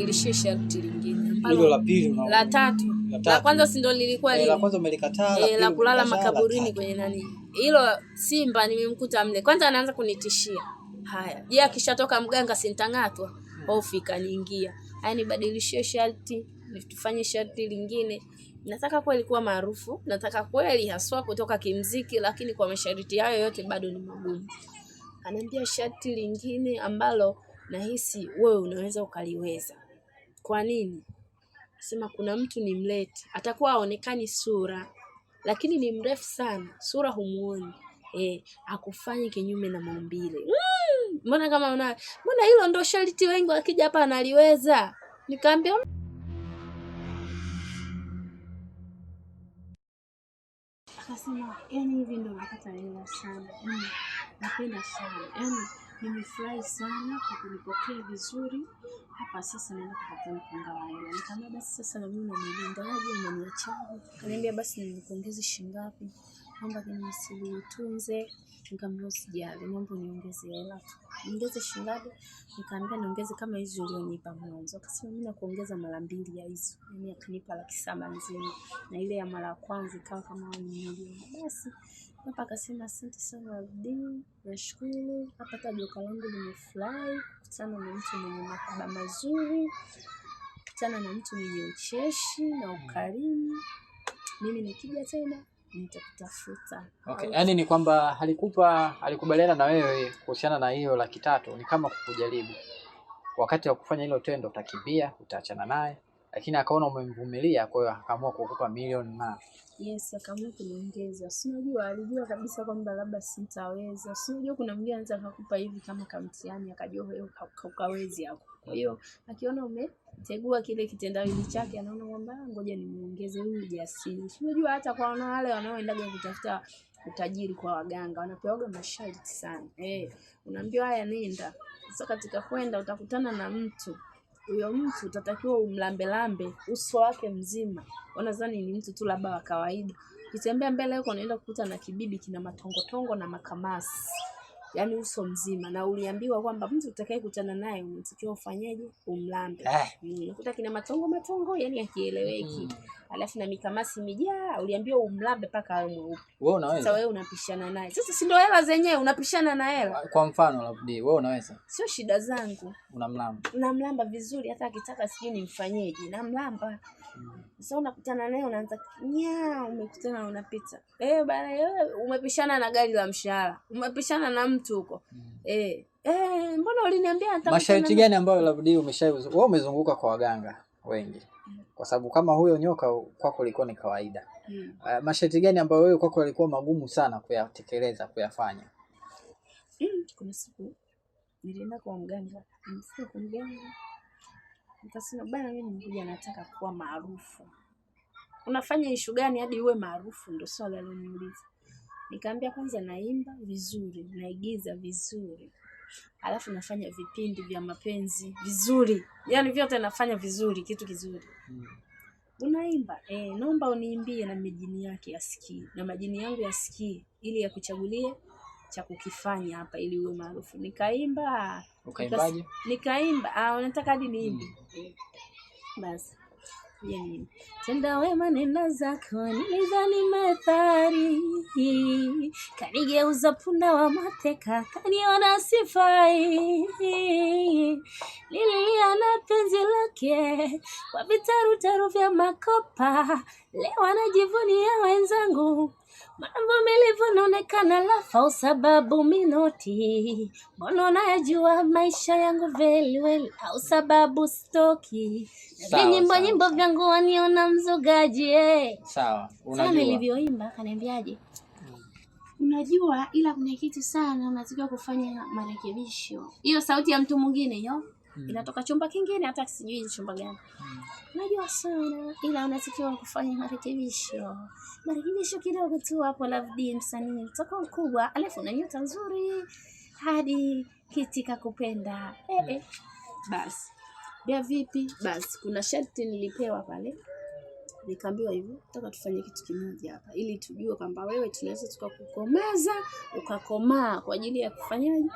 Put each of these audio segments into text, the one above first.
Ilishia sharti lingine. Hilo la pili na la tatu. La kwanza si ndo lilikuwa lile. La kwanza umelikataa, la pili la kulala makaburini kwenye nani. Hilo Simba nimemkuta mle. Kwanza anaanza kunitishia. Haya. Je, akishatoka mganga sintangatwa. Hofu ikaniingia. Haya nibadilishie sharti, tufanye sharti lingine. Nataka kweli kuwa maarufu, nataka kweli haswa kutoka kimziki, lakini kwa masharti hayo yote bado ni magumu. Ananiambia sharti lingine ambalo nahisi wewe unaweza ukaliweza. Kwa nini? Sema kuna mtu ni mlete, atakuwa haonekani sura, lakini ni mrefu sana, sura humuoni. Akufanye kinyume na maumbile. Mbona kama mbona hilo ndo sharti wengi wakija hapa analiweza? Nikamwambia akasema hivi ndo napata hela sana. Napenda sana. Nimefurahi sana kwa kunipokea vizuri. Hapa sasa naenda kupata mpunga wa hela. Nikamwambia basi sasa na mimi niendaje na niachaje? Akaniambia basi nikuongeze shilingi ngapi? Naomba nisilitunze. Nikamwambia usijali, naomba niongeze hela. Niongeze shilingi ngapi? Nikamwambia niongeze kama hizo ulionipa mwanzo. Akasema mimi nakuongeza mara 2 ya hizo. Mimi akanipa 700,000 nzima. Na ile ya mara ya kwanza ikawa kama 1,000,000. Basi hapa akasema asante sana Abdi, nashukuru. Hapa tajoka langu limefurahi, kukutana na mtu mwenye mahaba mazuri, kukutana na mtu mwenye ucheshi na ukarimu. Mimi nikija tena nitakutafuta. Okay, yani ni kwamba alikubaliana na wewe kuhusiana na hiyo 300,000 ni kama kukujaribu. Wakati wa kufanya hilo tendo utakimbia, utaachana naye, lakini akaona umemvumilia, kwa hiyo akaamua kukupa milioni na yes, akaamua kuniongeza. Unajua alijua kabisa kwamba labda sitaweza. Unajua kuna mwingine anaweza kukupa hivi kama kamtiani akajua wewe ukawezi hapo. Kwa hiyo akiona umetegua kile kitendawili chake anaona kwamba ngoja nimuongeze huyu jasiri. Unajua hata kwa wale wanaoendaga kutafuta utajiri kwa waganga wanapewaga masharti sana. Unaambiwa haya nenda. Sasa katika kwenda utakutana na mtu. Huyo mtu utatakiwa umlambe uso wake mzima. Wanadhani ni mtu tu labda wa kawaida. Ukitembea mbele huko unaenda kukuta na kibibi kina matongotongo na makamasi. Yaani uso mzima, na uliambiwa kwamba mtu utakayekutana naye unatakiwa ufanyeje? Umlambe. Unakuta kina matongo yani akieleweki. Alafu na mikamasi mijaa, uliambiwa umlambe paka awe mweupe. Wewe unaweza? Sasa wewe unapishana naye. Sasa si ndio hela zenyewe unapishana na hela. Kwa mfano labda wewe unaweza? Sio shida zangu. Unamlamba. Unamlamba vizuri, hata akitaka sijui nimfanyeje, namlamba. Sasa unakutana naye unaanza umekutana na unapita. Bana wewe umepishana na gari la mshahara. Umepishana na mtu huko. Mbona uliniambia nitakutana? Masharti gani ambayo labda wewe umezunguka kwa waganga wengi? Kwa sababu kama huyo nyoka kwako ilikuwa ni kawaida. Masharti gani ambayo wewe kwako yalikuwa magumu sana kuyatekeleza, kuyafanya? Kuna siku nilienda kwa mganga. Nimefika kwa mganga. Nikasema bana mimi nimekuja nataka kuwa maarufu. Unafanya issue gani hadi uwe maarufu? Ndio swali aliniuliza. Nikamwambia kwanza naimba vizuri, naigiza vizuri. Alafu nafanya vipindi vya mapenzi vizuri. Yaani vyote nafanya vizuri, kitu kizuri. Unaimba? Naomba uniimbie na majini yake yasikie. Na majini yangu yasikie ili yakuchagulie cha kukifanya hapa ili uwe maarufu. Nikaimba. Ukaimbaje? Nikaimba. Unataka hadi niimbe? Basi. Yani tenda wema nenda zako nilidhani methari kanigeuza punda wa mateka kaniona sifai nililia na penzi lake kwa vitaru vya makopa leo anajivunia wenzangu mvumilivu naonekana lafa sababu minoti mbona unayajua maisha yangu very au sababu stoki nyimbo vyangu waniona mzogaji sawa unajua nilivyoimba akaniambiaje unajua ila kuna kitu sana unatakiwa kufanya marekebisho hiyo sauti ya mtu mwingine hiyo inatoka chumba kingine hata sijui chumba gani unajua sana ila unatakiwa kufanya marekebisho kidogo tu hapo labda msanii utakuwa mkubwa alafu una nyota nzuri hadi kitika kupenda basi bia vipi basi kuna sharti nilipewa pale nikaambiwa hivyo nataka tufanye kitu kimoja hapa ili tujue kwamba wewe tunaweza tukakukomaza ukakomaa kwa ajili ya kufanyaje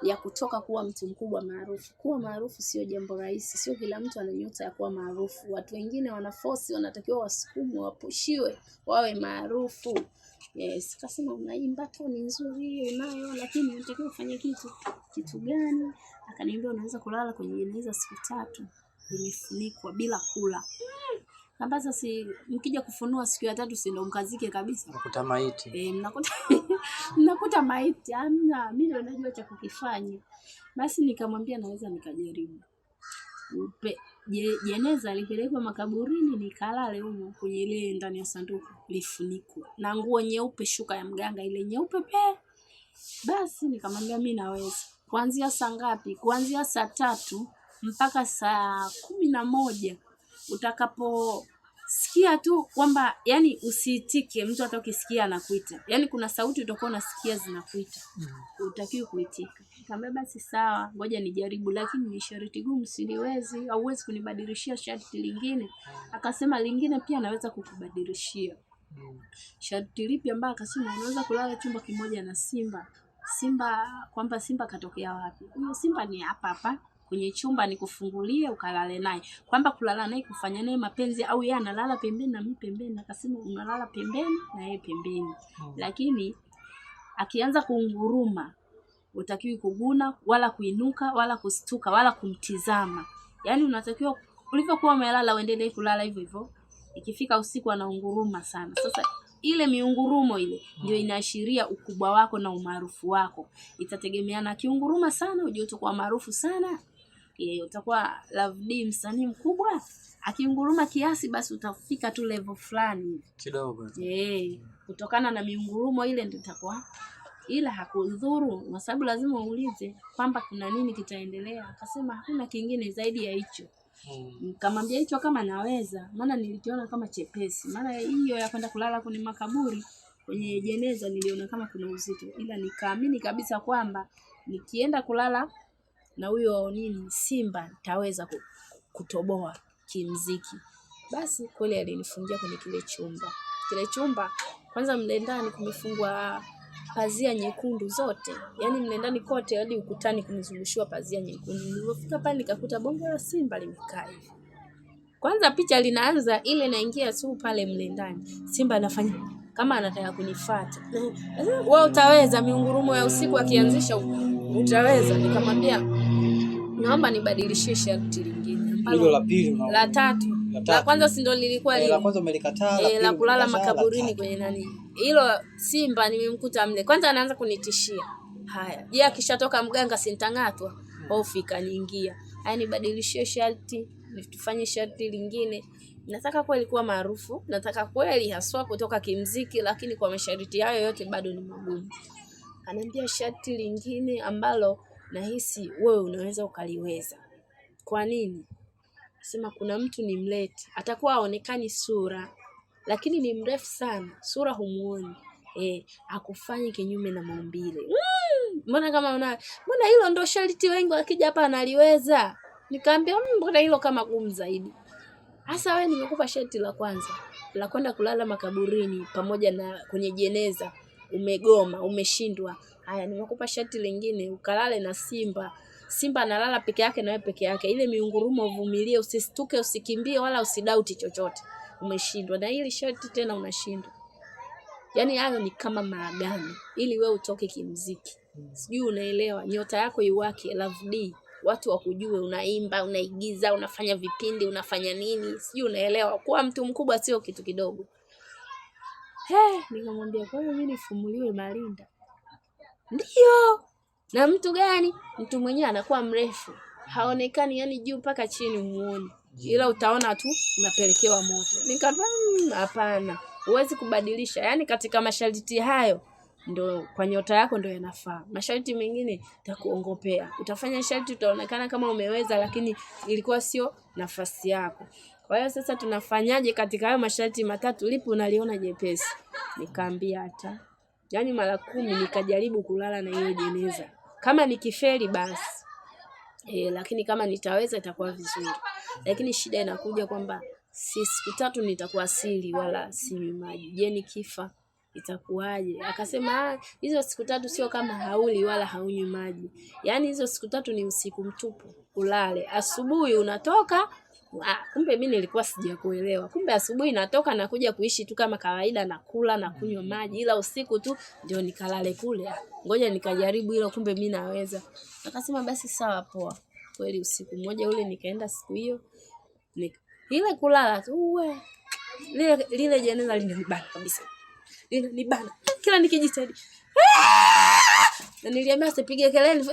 ya kutoka kuwa mtu mkubwa maarufu. Kuwa maarufu sio jambo rahisi, sio kila mtu ana nyota ya kuwa maarufu. Watu wengine wanaforce, wanatakiwa wasukumwe, wapushiwe wawe maarufu. Yes, kasema unaimba toni nzuri unayo, lakini unatakiwa ufanye kitu gani? Akaniambia unaweza kulala kwenye jeneza siku 3 limefunikwa bila kula. Kamba si mkija kufunua siku ya 3 si ndo mkazike kabisa. Nakuta maiti. Mnakuta maiti. Amna, mimi ndo najua cha kukifanya. Basi nikamwambia naweza nikajaribu. Jeneza lipelekwa makaburini, nikalale huko kwenye ile ndani ya sanduku lifunikwe na nguo nyeupe, shuka ya mganga ile nyeupe pe. Basi nikamwambia mimi naweza. Kuanzia saa ngapi? Kuanzia saa 3 mpaka saa 11. Utakaposikia tu kwamba yani usiitike, mtu hata ukisikia anakuita. Yani kuna sauti utakuwa unasikia zinakuita. Utakiwa kuitika. Nikamwambia basi sawa, ngoja nijaribu, lakini ni sharti gumu, siliwezi, hauwezi kunibadilishia sharti lingine. Akasema lingine pia naweza kukubadilishia. Sharti lipi? Ambao akasema unaweza kulala chumba kimoja na simba. Kwamba simba katokea wapi? Huyo simba ni hapa kwenye chumba, nikufungulie ukalale naye. Kwamba kulala naye kufanya naye mapenzi, au yeye analala pembeni na mimi pembeni. Akasema unalala pembeni na yeye pembeni. Lakini akianza kunguruma utakiwi kuguna wala kuinuka wala kustuka wala kumtizama. Yani unatakiwa ulivyokuwa umelala uendelee kulala hivyo hivyo. Ikifika usiku anaunguruma sana. Sasa ile miungurumo ile ndio inaashiria ukubwa wako na umaarufu wako. Itategemeana, akiunguruma sana ujue utakuwa maarufu sana. Utakuwa Love D msanii mkubwa. Akiunguruma kiasi basi utafika tu level fulani kidogo. Kutokana na miungurumo ile ndio itakuwa, ila hakudhuru, kwa sababu lazima uulize kwamba kuna nini kitaendelea. Akasema hakuna kingine zaidi ya hicho. Nikamwambia hicho kama naweza, maana nilikiona kama chepesi. Maana hiyo ya kwenda kulala kwenye makaburi, kwenye jeneza niliona kama kuna uzito, ila nikaamini kabisa kwamba nikienda kulala na huyo simba nitaweza kutoboa kimziki. Basi kweli alinifungia kwenye kile chumba. Kile chumba kwanza mle ndani kumefungwa pazia nyekundu zote. Yani mle ndani kote hadi ukutani kumezungushiwa pazia nyekundu. Nilipofika pale nikakuta bongo la simba limekaa hivi. Kwanza picha linaanza ile naingia tu pale mle ndani. Simba anafanya kama anataka kunifuata. Wewe utaweza, miungurumo ya usiku akianzisha utaweza? Nikamwambia naomba nibadilishie sharti lingine. Hilo la pili na la tatu. La kwanza si ndo lilikuwa la kwanza umelikataa, la kulala makaburini kwenye nani. Hilo simba nimemkuta mle. Kwanza anaanza kunitishia. Haya, je, akishatoka mganga sintangatwa? Hofu ikaniingia. Haya, nibadilishie sharti, tufanye sharti lingine. Nataka kweli kuwa maarufu, nataka kweli haswa kutoka kimziki, lakini kwa masharti hayo yote bado ni magumu. Ananiambia sharti lingine ambalo nahisi wewe unaweza ukaliweza. Kwa nini? Sema kuna mtu ni mlete, atakuwa haonekani sura, lakini ni mrefu sana, sura humuoni. Akufanye kinyume na maumbile. Mbona kama mbona hilo ndo sharti wengi wakija hapa analiweza? Nikamwambia mbona hilo kama gumu zaidi. Hasa wewe nimekupa sharti la kwanza, la kwenda kulala makaburini pamoja na kwenye jeneza. Umegoma, umeshindwa. Haya, nimekupa sharti lingine, ukalale na simba. Simba analala peke yake na wewe peke yake. Ile miungurumo uvumilie, usistuke, usikimbie wala usidauti chochote. Umeshindwa. Na hili sharti tena unashindwa. Yani hayo ni kama maagano ili wewe utoke kimziki. Sijui unaelewa, nyota yako iwake Love D. Watu wakujue unaimba, unaigiza, unafanya vipindi, unafanya nini? Sijui unaelewa, kuwa mtu mkubwa sio kitu kidogo. Nikamwambia kwa hiyo mimi nifumuliwe Malinda? Ndio. Na mtu gani? Mtu mwenyewe anakuwa mrefu, haonekani yani juu mpaka chini muone. Ila utaona tu unapelekewa moto. Nikamwambia hapana, huwezi kubadilisha. Yani katika masharti hayo ndo kwa nyota yako ndo yanafaa. Masharti mengine takuongopea. Utafanya sharti utaonekana kama umeweza, lakini ilikuwa sio nafasi yako. Kwa hiyo sasa tunafanyaje katika hayo masharti matatu, lipi unaliona jepesi? Nikaambia hata yani mara 10 nikajaribu kulala na hiyo jeneza. Kama nikifeli basi. Lakini kama nitaweza itakuwa vizuri. Lakini shida inakuja kwamba siku 3 nitakuwa sili wala sinywi maji. Je, nikifa itakuwaje? Akasema hizo siku 3 sio kama hauli wala haunywi maji. Yaani hizo siku 3 ni usiku mtupu, ulale. Asubuhi unatoka. Kumbe mimi nilikuwa sijakuelewa. Kumbe asubuhi natoka na kuja kuishi tu kama kawaida, na kula na kunywa maji, ila usiku tu ndio nikalale kule. Ngoja nikajaribu hilo, kumbe mimi naweza. Akasema basi sawa, poa. Kweli usiku mmoja ule nikaenda siku hiyo. Ile kulala tu lile jeneza linanibana kabisa. Linanibana. Kila nikijitahidi. Na niliambia asipige kelele.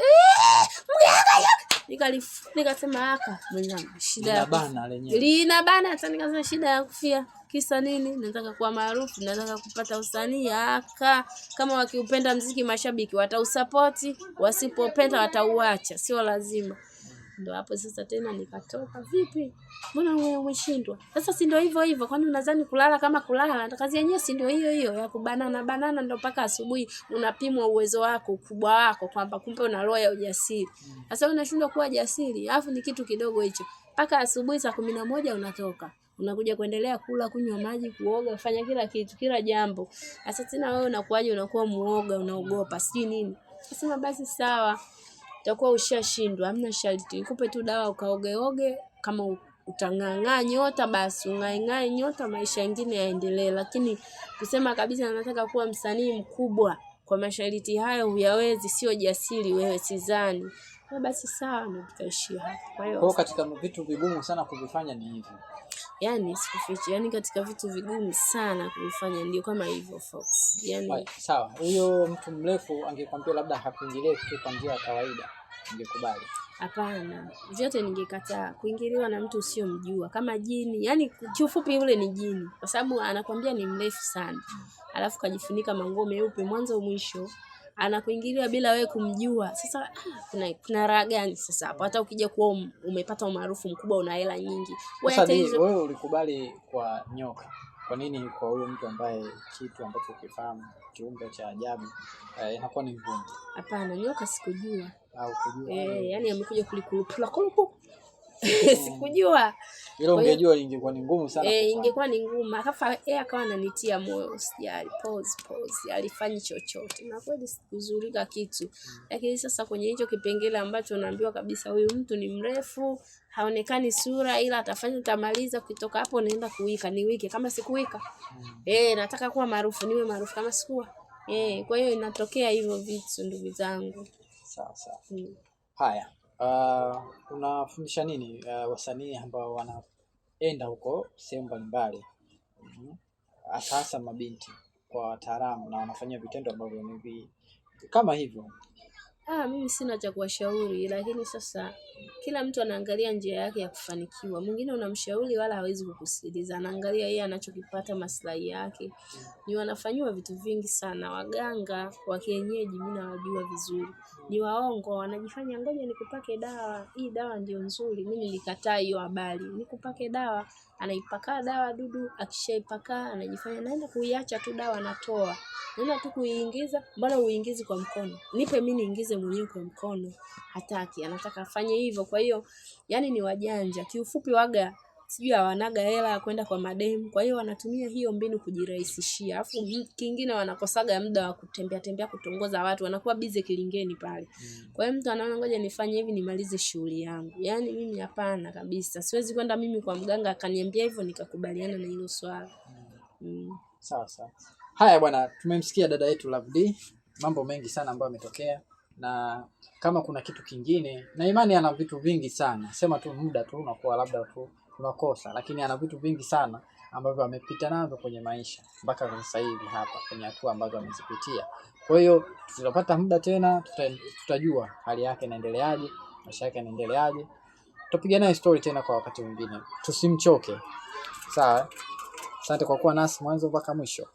Nikasema mwanangu, shida linabana hata nikasema shida ya kufia. Kisa nini? Nataka kuwa maarufu, nataka kupata usanii. Kama wakiupenda mziki mashabiki watausapoti, wasipopenda watauacha, sio lazima. Ndio hapo sasa tena nikatoka. Vipi? Mbona wewe umeshindwa? Sasa si ndio hivyo hivyo, kwani unadhani kulala kama kulala? Kazi yenyewe si ndio hiyo ya kubanana ndio mpaka asubuhi unapimwa uwezo wako, ukubwa wako, kwamba kumbe una roho ya ujasiri. Sasa unashindwa kuwa jasiri, alafu ni kitu kidogo hicho. Mpaka asubuhi saa 11 unatoka. Unakuja kuendelea kula, kunywa maji, kuoga, kufanya kila kitu, kila jambo. Sasa tena wewe unakuaje, unakuwa muoga, unaogopa, sijui nini. Nasema basi sawa. Utakuwa ushashindwa, hamna sharti. Nikupe tu dawa ukaogeoge, kama utang'ang'aa nyota basi ung'ae nyota, maisha mengine yaendelee. Lakini kusema kabisa nataka kuwa msanii mkubwa kwa masharti hayo huyawezi, sio jasiri wewe, sidhani. Basi sawa, nitaishia hapo. Kwa hiyo katika vitu vigumu sana kuvifanya ni hivyo. Yaani sikufichi, yaani katika vitu vigumu sana kuvifanya ndio kama hivyo Fox. Yaani sawa, huyo mtu mrefu angekwambia labda hakuingilie kitu kwa njia ya kawaida, ungekubali? Hapana, vyote ningekataa. Kuingiliwa na mtu usiyomjua kama jini. Yaani kiufupi yule ni jini, kwa sababu anakwambia ni mrefu sana. Alafu kajifunika manguo meupe mwanzo mwisho. Anakuingilia bila wewe kumjua. Sasa kuna raha gani sasa hapo? Hata ukija kuwa umepata umaarufu mkubwa, una hela nyingi. Wewe ulikubali kwa nyoka. Kwa nini kwa huyo mtu ambaye kitu ambacho ukifahamu, kiumbe cha ajabu, inakuwa ni ngumu? Hapana, nyoka sikujua. Au kujua? Yaani amekuja kulikulupula sikujua. Ile ungejua ingekuwa ni ngumu sana. Ingekuwa ni ngumu. Akawa ananitia moyo, usijali, pause. Alifanyi chochote. Na kweli sikuzurika kitu. Lakini sasa kwenye hicho kipengele ambacho naambiwa kabisa huyu mtu ni mrefu, haonekani sura, ila atafanya utamaliza, kutoka hapo naenda kuwika, niwike kama sikuwika. Nataka kuwa maarufu, niwe maarufu kama sikuwa. Kwa hiyo inatokea hivyo vitu, ndugu zangu. Sawa. Haya. Unafundisha nini wasanii ambao wanaenda huko sehemu mbalimbali, hasa mabinti, kwa wataalamu na wanafanya vitendo ambavyo ni kama hivyo? Mimi sina cha kuwashauri, lakini sasa kila mtu anaangalia njia yake ya kufanikiwa. Mwingine unamshauri wala hawezi kukusikiliza. Anaangalia yeye anachokipata, maslahi yake. Ni wanafanywa vitu vingi sana. Waganga wa kienyeji mimi nawajua vizuri. Ni waongo, wanajifanya ngoja nikupake dawa. Hii dawa ndio nzuri. Mimi nilikataa hiyo habari. Nikupake dawa, anaipaka dawa dudu, akishaipaka anajifanya naenda kuiacha tu dawa, natoa. Naenda tu kuiingiza, mbona uingizi kwa mkono? Nipe mimi niingize mwenyewe kwa mkono. Hataki, anataka afanye hivyo. Kwa hiyo yani ni wajanja. Kiufupi waga sijui hawanaga hela ya kwenda kwa mademu. Kwa hiyo wanatumia hiyo mbinu kujirahisishia. Alafu kingine wanakosaga muda wa kutembea kutongoza watu. Wanakuwa busy kilingeni pale. Kwa hiyo mtu anaona ngoja nifanye hivi nimalize shughuli yangu. Yaani mimi hapana kabisa. Siwezi kwenda mimi kwa mganga akaniambia hivyo nikakubaliana na hilo swala. Sawa. Haya bwana, tumemsikia dada yetu Love D, mambo mengi sana ambayo yametokea, na kama kuna kitu kingine, na imani ana vitu vingi sana, sema tu muda tu unakuwa labda tu tunakosa, lakini ana vitu vingi sana ambavyo amepita navyo kwenye maisha mpaka sasa hivi hapa kwenye hatua ambazo amezipitia. Kwa hiyo tutapata muda tena, tutajua hali yake inaendeleaje, maisha yake yanaendeleaje. Tutapiga naye story tena kwa wakati mwingine. Tusimchoke. Sawa? Asante kwa kuwa nasi mwanzo mpaka mwisho.